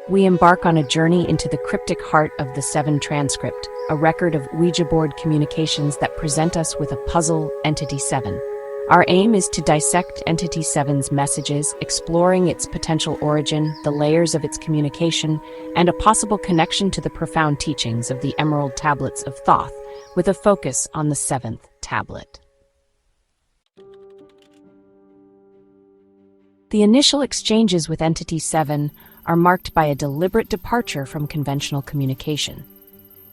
we embark on a journey into the cryptic heart of the Seven Transcript, a record of Ouija board communications that present us with a puzzle, Entity 7. Our aim is to dissect Entity 7's messages, exploring its potential origin, the layers of its communication, and a possible connection to the profound teachings of the Emerald Tablets of Thoth, with a focus on the seventh tablet. The initial exchanges with Entity 7 are marked by a deliberate departure from conventional communication.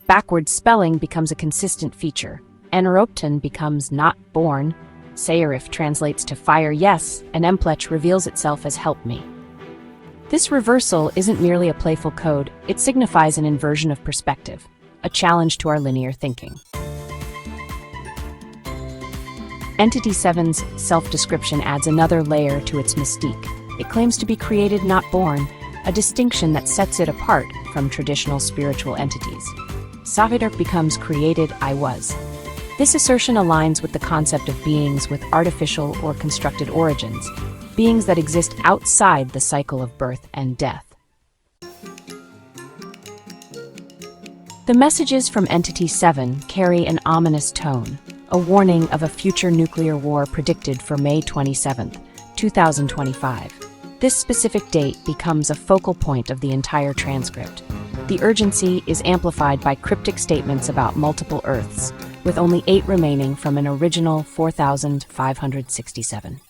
Backward spelling becomes a consistent feature. Eneropton becomes not born. Seirif translates to fire yes, and Emplech reveals itself as help me. This reversal isn't merely a playful code, it signifies an inversion of perspective, a challenge to our linear thinking. Entity 7's self-description adds another layer to its mystique. It claims to be created, not born, a distinction that sets it apart from traditional spiritual entities. Savidar becomes created, I was. This assertion aligns with the concept of beings with artificial or constructed origins, beings that exist outside the cycle of birth and death. The messages from Entity 7 carry an ominous tone, a warning of a future nuclear war predicted for May 27, 2025. This specific date becomes a focal point of the entire transcript. The urgency is amplified by cryptic statements about multiple Earths, with only 8 remaining from an original 4,567.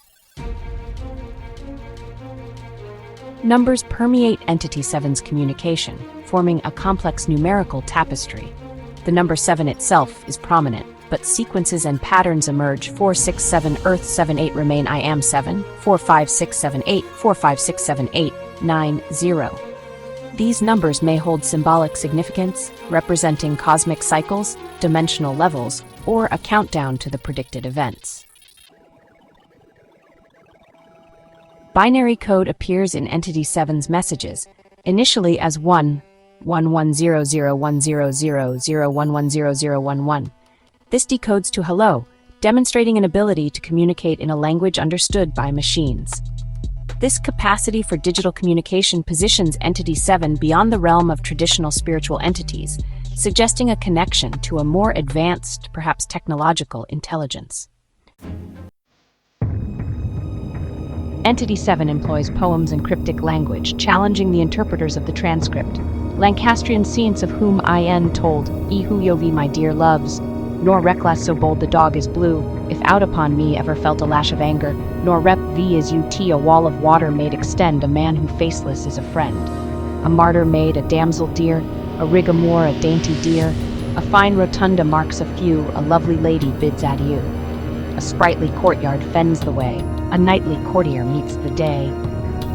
Numbers permeate Entity 7's communication, forming a complex numerical tapestry. The number 7 itself is prominent, but sequences and patterns emerge. 4, 6, 7, Earth 7, 8 remain. I am 7, 4, 5, 6, 7, 8, 4, 5, 6, 7, 8, 9, 0. These numbers may hold symbolic significance, representing cosmic cycles, dimensional levels, or a countdown to the predicted events. Binary code appears in Entity 7's messages, initially as 1, 1100100001100011. This decodes to hello, demonstrating an ability to communicate in a language understood by machines. This capacity for digital communication positions Entity 7 beyond the realm of traditional spiritual entities, suggesting a connection to a more advanced, perhaps technological, intelligence. Entity 7 employs poems and cryptic language, challenging the interpreters of the transcript. Lancastrian science of whom I told, Ihu Yovi my dear loves, nor reckless so bold the dog is blue, if out upon me ever felt a lash of anger, nor rep v is ut a wall of water made extend, a man who faceless is a friend. A martyr made, a damsel dear, a rigamour, a dainty deer, a fine rotunda marks a few, a lovely lady bids adieu. A sprightly courtyard fends the way, a knightly courtier meets the day.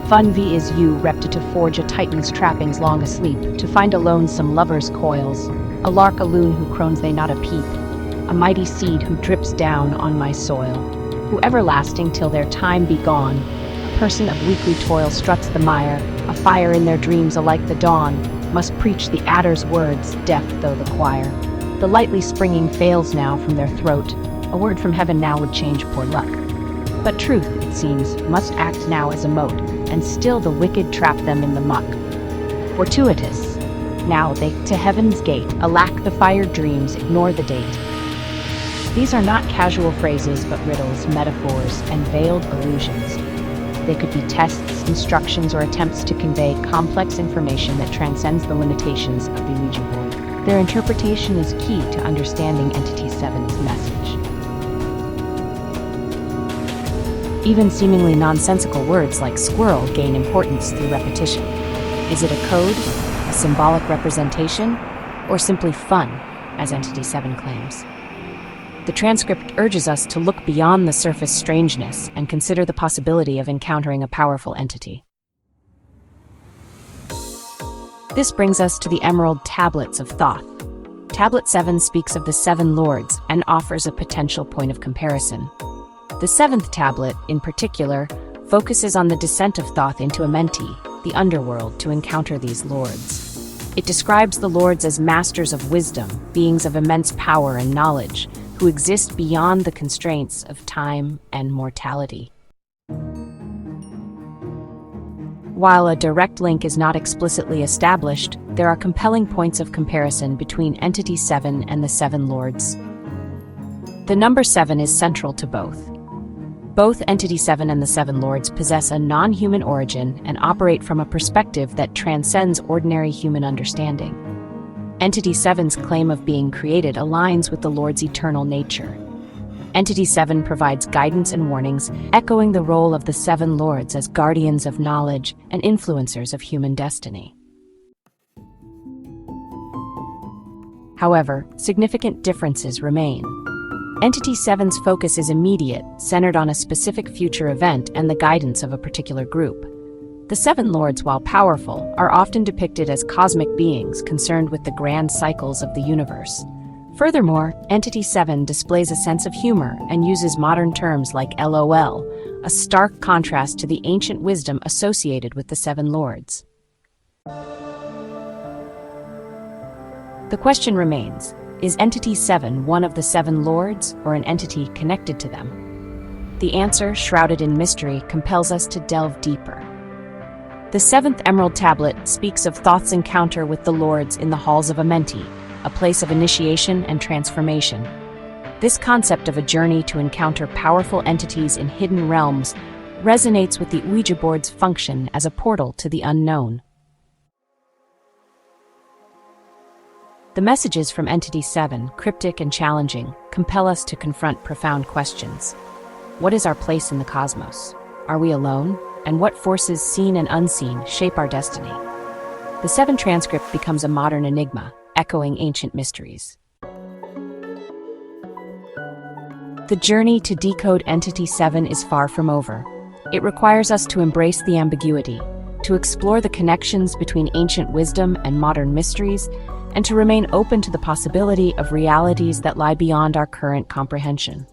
Fun v is you, repted to forge a titan's trappings long asleep, to find alone some lover's coils, a lark a loon who crones they not a peep, a mighty seed who drips down on my soil, who everlasting till their time be gone, a person of weekly toil struts the mire, a fire in their dreams alike the dawn, must preach the adder's words, deaf though the choir. The lightly springing fails now from their throat, a word from heaven now would change poor luck. But truth, it seems, must act now as a moat, and still the wicked trap them in the muck. Fortuitous. Now they to heaven's gate, alack the fired dreams, ignore the date. These are not casual phrases, but riddles, metaphors, and veiled allusions. They could be tests, instructions, or attempts to convey complex information that transcends the limitations of the Ouija board. Their interpretation is key to understanding Entity 7's message. Even seemingly nonsensical words like squirrel gain importance through repetition. Is it a code, a symbolic representation, or simply fun, as Entity 7 claims? The transcript urges us to look beyond the surface strangeness and consider the possibility of encountering a powerful entity. This brings us to the Emerald Tablets of Thoth. Tablet 7 speaks of the 7 lords and offers a potential point of comparison. The 7th tablet, in particular, focuses on the descent of Thoth into Amenti, the underworld, to encounter these lords. It describes the lords as masters of wisdom, beings of immense power and knowledge, who exist beyond the constraints of time and mortality. While a direct link is not explicitly established, there are compelling points of comparison between Entity 7 and the Seven Lords. The number 7 is central to both. Both Entity 7 and the Seven Lords possess a non-human origin and operate from a perspective that transcends ordinary human understanding. Entity 7's claim of being created aligns with the Lord's eternal nature. Entity 7 provides guidance and warnings, echoing the role of the Seven Lords as guardians of knowledge and influencers of human destiny. However, significant differences remain. Entity 7's focus is immediate, centered on a specific future event and the guidance of a particular group. The Seven Lords, while powerful, are often depicted as cosmic beings concerned with the grand cycles of the universe. Furthermore, Entity 7 displays a sense of humor and uses modern terms like LOL, a stark contrast to the ancient wisdom associated with the Seven Lords. The question remains, is Entity 7 one of the Seven Lords or an entity connected to them? The answer, shrouded in mystery, compels us to delve deeper. The seventh Emerald Tablet speaks of Thoth's encounter with the Lords in the Halls of Amenti, a place of initiation and transformation. This concept of a journey to encounter powerful entities in hidden realms resonates with the Ouija board's function as a portal to the unknown. The messages from Entity 7, cryptic and challenging, compel us to confront profound questions. What is our place in the cosmos? Are we alone? And what forces, seen and unseen, shape our destiny? The 7 Transcript becomes a modern enigma, echoing ancient mysteries. The journey to decode Entity 7 is far from over. It requires us to embrace the ambiguity, to explore the connections between ancient wisdom and modern mysteries, and to remain open to the possibility of realities that lie beyond our current comprehension.